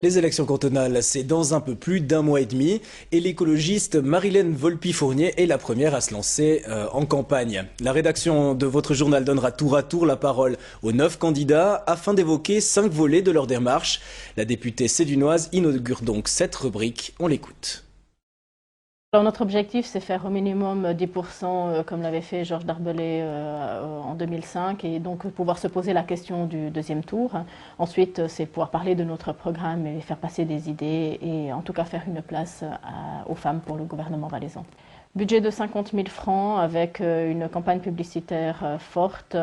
Les élections cantonales, c'est dans un peu plus d'un mois et demi et l'écologiste Marilène Volpi-Fournier est la première à se lancer en campagne. La rédaction de votre journal donnera tour à tour la parole aux 9 candidats afin d'évoquer 5 volets de leur démarche. La députée sédunoise inaugure donc cette rubrique. On l'écoute. Alors notre objectif, c'est faire au minimum 10% comme l'avait fait Georges Darbellay en 2005 et donc pouvoir se poser la question du deuxième tour. Ensuite, c'est pouvoir parler de notre programme et faire passer des idées et en tout cas faire une place aux femmes pour le gouvernement valaisan. Budget de 50 000 francs avec une campagne publicitaire forte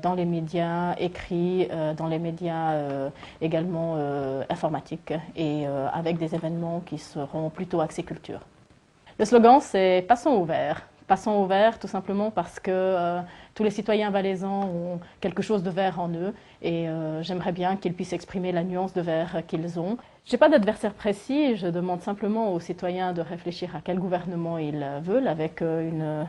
dans les médias écrits, dans les médias également informatiques et avec des événements qui seront plutôt axés culture. Le slogan, c'est « Passons au vert ». Passons au vert tout simplement parce que tous les citoyens valaisans ont quelque chose de vert en eux et j'aimerais bien qu'ils puissent exprimer la nuance de vert qu'ils ont. Je n'ai pas d'adversaire précis, je demande simplement aux citoyens de réfléchir à quel gouvernement ils veulent avec une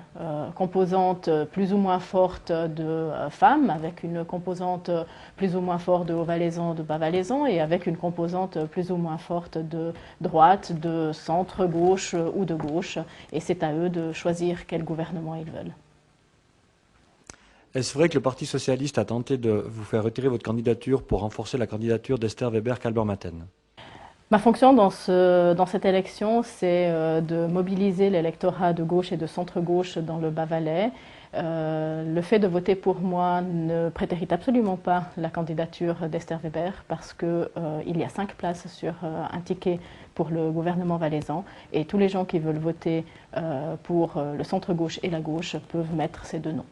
composante plus ou moins forte de femmes, avec une composante plus ou moins forte de hauts-valaisans, de bas-valaisans et avec une composante plus ou moins forte de droite, de centre-gauche ou de gauche. Et c'est à eux de choisir quel gouvernement ils veulent. Est-ce vrai que le Parti socialiste a tenté de vous faire retirer votre candidature pour renforcer la candidature d'Esther Weber-Kalbermatten? Ma fonction dans cette élection, c'est de mobiliser l'électorat de gauche et de centre-gauche dans le Bas-Valais. Le fait de voter pour moi ne prétérite absolument pas la candidature d'Esther Weber parce qu'il y a 5 places sur un ticket pour le gouvernement valaisan et tous les gens qui veulent voter pour le centre-gauche et la gauche peuvent mettre ces deux noms.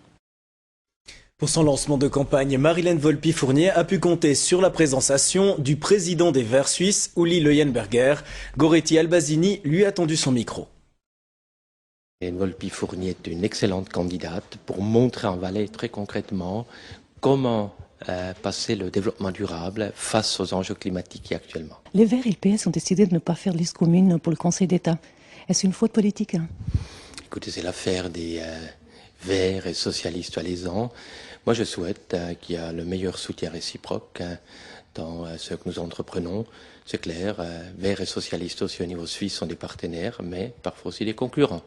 Pour son lancement de campagne, Marilène Volpi-Fournier a pu compter sur la présentation du président des Verts suisses, Uli Leuenberger. Goretti Albazini lui a tendu son micro. Marilène Volpi-Fournier est une excellente candidate pour montrer en Valais très concrètement comment passer le développement durable face aux enjeux climatiques qui actuellement. Les Verts et le PS ont décidé de ne pas faire liste commune pour le Conseil d'État. Est-ce une faute politique? Écoutez, c'est l'affaire des Verts et socialistes valaisans. Moi, je souhaite qu'il y ait le meilleur soutien réciproque dans ce que nous entreprenons. C'est clair, Verts et socialistes aussi au niveau suisse sont des partenaires, mais parfois aussi des concurrents.